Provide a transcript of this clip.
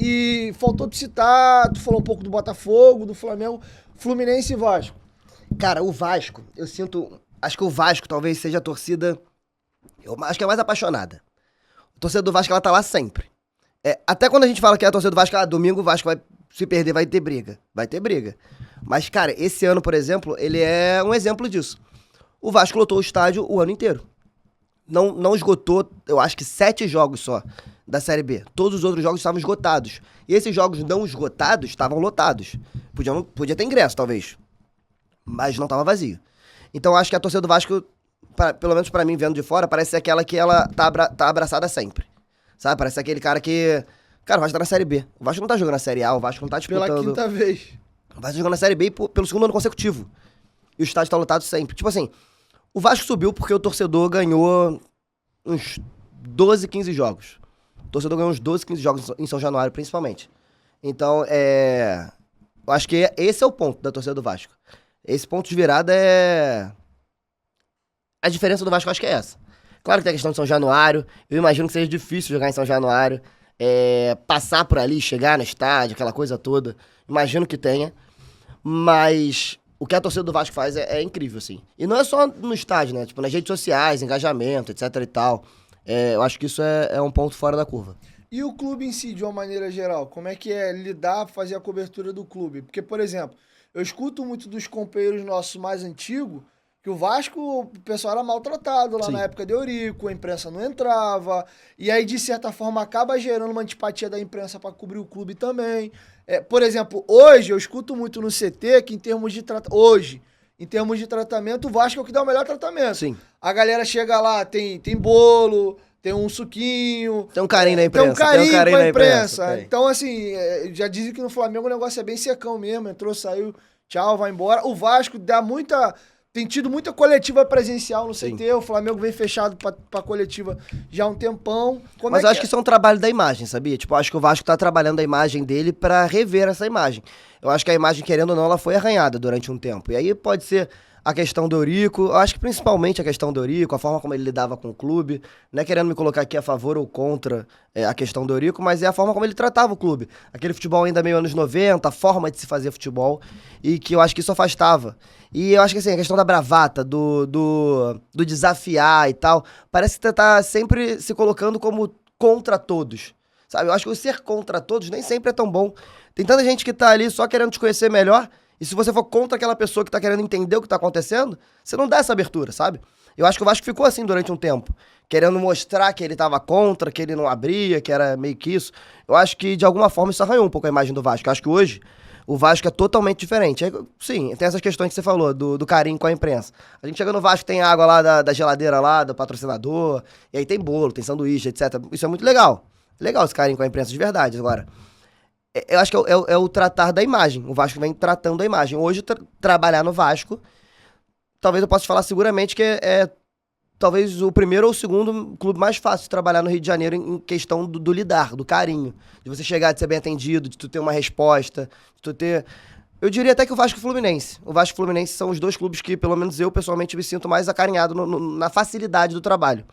E faltou te citar, tu falou um pouco do Botafogo, do Flamengo, Fluminense e Vasco. Cara, o Vasco, eu sinto... Acho que o Vasco talvez seja a torcida... Eu acho que é a mais apaixonada. A torcida do Vasco, ela tá lá sempre. Até quando a gente fala que é a torcida do Vasco, domingo o Vasco vai se perder, vai ter briga. Vai ter briga. Mas, cara, esse ano, por exemplo, ele é um exemplo disso. O Vasco lotou o estádio o ano inteiro. Não esgotou, eu acho que 7 jogos só da Série B. Todos os outros jogos estavam esgotados. E esses jogos não esgotados estavam lotados. Podia ter ingresso, talvez. Mas não tava vazio. Então, acho que a torcida do Vasco, pelo menos pra mim, vendo de fora, parece ser aquela que ela tá abraçada sempre. Sabe? Parece aquele cara que... Cara, o Vasco tá na Série B. O Vasco não tá jogando na Série A, o Vasco não tá disputando... Pela quinta vez. O Vasco tá jogando na Série B pelo segundo ano consecutivo. E o estádio tá lotado sempre. Tipo assim, o Vasco subiu porque o torcedor ganhou uns 12, 15 jogos. O torcedor ganhou uns 12, 15 jogos em São Januário, principalmente. Então, eu acho que esse é o ponto da torcida do Vasco. Esse ponto de virada é... A diferença do Vasco, eu acho que é essa. Claro que tem a questão de São Januário. Eu imagino que seja difícil jogar em São Januário. Passar por ali, chegar no estádio, aquela coisa toda. Imagino que tenha. Mas o que a torcida do Vasco faz é incrível, assim. E não é só no estádio, né? Tipo, nas redes sociais, engajamento, etc e tal. Eu acho que isso é um ponto fora da curva. E o clube em si, de uma maneira geral, como é que é lidar, fazer a cobertura do clube? Porque, por exemplo, eu escuto muito dos companheiros nossos mais antigos que o Vasco, o pessoal era maltratado lá Sim. na época de Eurico, a imprensa não entrava, e aí, de certa forma, acaba gerando uma antipatia da imprensa para cobrir o clube também. Por exemplo, hoje eu escuto muito no CT que em termos de tratamento, o Vasco é o que dá o melhor tratamento. Sim. A galera chega lá, tem bolo, tem um suquinho. Tem um carinho na imprensa. Tem um carinho com a na imprensa. Então, assim, já dizem que no Flamengo o negócio é bem secão mesmo. Entrou, saiu, tchau, vai embora. O Vasco tem tido muita coletiva presencial no CT. Sim. O Flamengo vem fechado pra coletiva já há um tempão. Mas eu acho que isso é um trabalho da imagem, sabia? Tipo, eu acho que o Vasco tá trabalhando a imagem dele pra rever essa imagem. Eu acho que a imagem, querendo ou não, ela foi arranhada durante um tempo. E aí pode ser a questão do Eurico, eu acho que principalmente a questão do Eurico, a forma como ele lidava com o clube, não é querendo me colocar aqui a favor ou contra a questão do Eurico, mas é a forma como ele tratava o clube. Aquele futebol ainda meio anos 90, a forma de se fazer futebol, e que eu acho que isso afastava. E eu acho que assim, a questão da bravata, do desafiar e tal, parece que tá sempre se colocando como contra todos, sabe? Eu acho que o ser contra todos nem sempre é tão bom. Tem tanta gente que tá ali só querendo te conhecer melhor, e se você for contra aquela pessoa que tá querendo entender o que tá acontecendo, você não dá essa abertura, sabe? Eu acho que o Vasco ficou assim durante um tempo, querendo mostrar que ele tava contra, que ele não abria, que era meio que isso. Eu acho que, de alguma forma, isso arranhou um pouco a imagem do Vasco. Eu acho que hoje o Vasco é totalmente diferente. Sim, tem essas questões que você falou, do carinho com a imprensa. A gente chega no Vasco, tem água lá da geladeira lá, do patrocinador, e aí tem bolo, tem sanduíche, etc. Isso é muito legal. Legal esse carinho com a imprensa de verdade. Agora, eu acho que é o tratar da imagem. O Vasco vem tratando a imagem. Hoje, trabalhar no Vasco, talvez eu possa te falar seguramente que talvez o primeiro ou o segundo clube mais fácil de trabalhar no Rio de Janeiro em questão do lidar, do carinho. De você chegar, de ser bem atendido, de tu ter uma resposta, de tu ter... Eu diria até que o Vasco e o Fluminense. O Vasco e o Fluminense são os dois clubes que, pelo menos eu, pessoalmente, me sinto mais acarinhado na facilidade do trabalho.